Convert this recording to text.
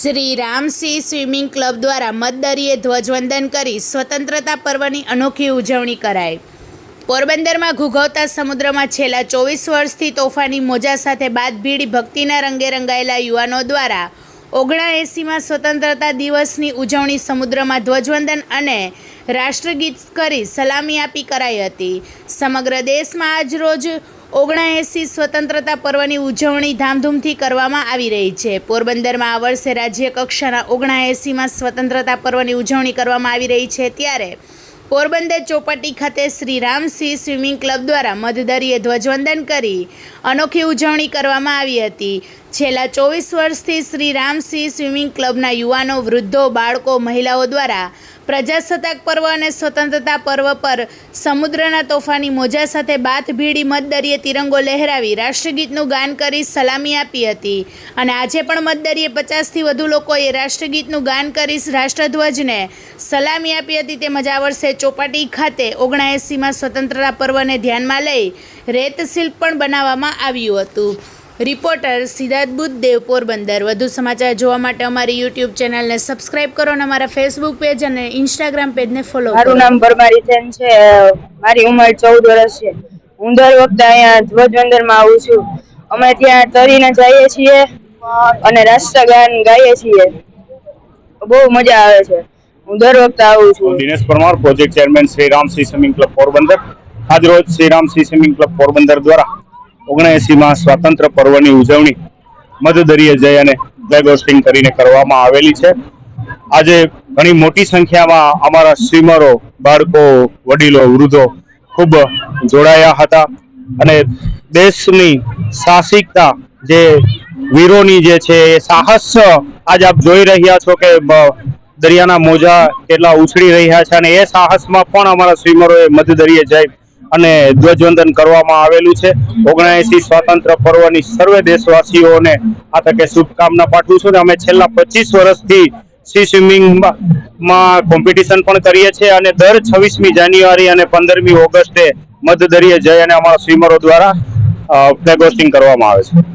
Shri Ramsinh swimming club દ્વારા મતદરીએ ધ્વજવંદન કરી સ્વતંત્રતા પર્વની અનોખી ઉજવણી કરાઈ। પોરબંદરમાં ઘૂઘવતા સમુદ્રમાં છેલ્લા 24 વર્ષથી તોફાની મોજા સાથે બાદભીડી ભક્તિના રંગે રંગાયેલા યુવાનો દ્વારા 79માં સ્વતંત્રતા દિવસની ઉજવણી સમુદ્રમાં ધ્વજવંદન અને રાષ્ટ્રગીત કરી સલામી આપી કરાઈ હતી। સમગ્ર દેશમાં આજરોજ 79 સ્વતંત્રતા પર્વની ઉજવણી ધામધૂમથી કરવામાં આવી રહી છે। પોરબંદરમાં આ વર્ષે રાજ્ય કક્ષાના 79માં સ્વતંત્રતા પર્વની ઉજવણી કરવામાં આવી રહી છે, ત્યારે પોરબંદર ચોપાટી ખાતે શ્રી રામસિંહ સ્વિમિંગ ક્લબ દ્વારા મધદરિયે ધ્વજવંદન કરી અનોખી ઉજવણી કરવામાં આવી હતી। છેલ્લા 24 વર્ષથી શ્રી રામસિંહ સ્વિમિંગ ક્લબના યુવાનો, વૃદ્ધો, બાળકો, મહિલાઓ દ્વારા પ્રજાસત્તાક પર્વ અને સ્વતંત્રતા પર્વ પર સમુદ્રના તોફાની મોજા સાથે બાથભીડી મતદરિયે તિરંગો લહેરાવી રાષ્ટ્રગીતનું ગાન કરી સલામી આપી હતી અને આજે પણ મતદરિયે 50થી વધુ લોકોએ રાષ્ટ્રગીતનું ગાન કરી રાષ્ટ્રધ્વજને સલામી આપી હતી। તેમજ આ વર્ષે ચોપાટી ખાતે 79માં સ્વતંત્રતા પર્વને ધ્યાનમાં લઈ રેતશિલ્પ પણ બનાવવામાં આવ્યું હતું। રિપોર્ટર સિદ્ધાર્થ બુદ્ધદેવ, પોરબંદર। વધુ સમાચાર જોવા માટે અમારી યુટ્યુબ ચેનલને સબસ્ક્રાઇબ કરો અને અમારા ફેસબુક પેજ અને ઇન્સ્ટાગ્રામ પેજને ફોલો કરો। મારું નામ પરમારી ચંદ છે। મારી ઉંમર 14 વર્ષ છે। હું દર વખતે અહીંયા ધ્વજવંદનમાં આવું છું। અમે ત્યાં તરીને જઈએ છીએ અને રાષ્ટ્રગાન ગાઈએ છીએ। બહુ મજા આવે છે। હું દર વખતે આવું છું। Dinesh Parmar, project chairman Shri Ramsinh swimming club Porbandar. આજરોજ શ્રી રામસિંહ સ્વિમિંગ ક્લબ પોરબંદર દ્વારા 79માં સ્વાતંત્ર્ય પર્વની ઉજવણી મધદરિયે જઈ અને ફ્લેગ હોસ્ટિંગ કરીને કરવામાં આવેલી છે। આજે ઘણી મોટી સંખ્યામાં અમારા સ્વિમરો, બાળકો, વડીલો, વૃદ્ધો ખૂબ જોડાયા હતા અને દેશની સાહસિકતા, જે વીરોની જે છે એ સાહસ આજ આપ જોઈ રહ્યા છો કે દરિયાના મોજા કેટલા ઉછળી રહ્યા છે અને એ સાહસમાં પણ અમારા સ્વિમરોએ મધદરિયે જઈ અને ધ્વજવંદન કરવામાં આવેલું છે। 79 સ્વાતંત્ર્ય પર્વની સર્વે દેશવાસીઓને આ તકે શુભકામના પાઠવું છું। અમે છેલ્લા 25 વર્ષથી સી સ્વિમિંગમાં કોમ્પિટિશન પણ કરીએ છીએ અને દર 26મી જાન્યુઆરી અને 15મી ઓગસ્ટે મધદરિયે જઈ અને અમારા સ્વિમરો દ્વારા ફ્લેગ હોસ્ટિંગ કરવામાં આવે છે।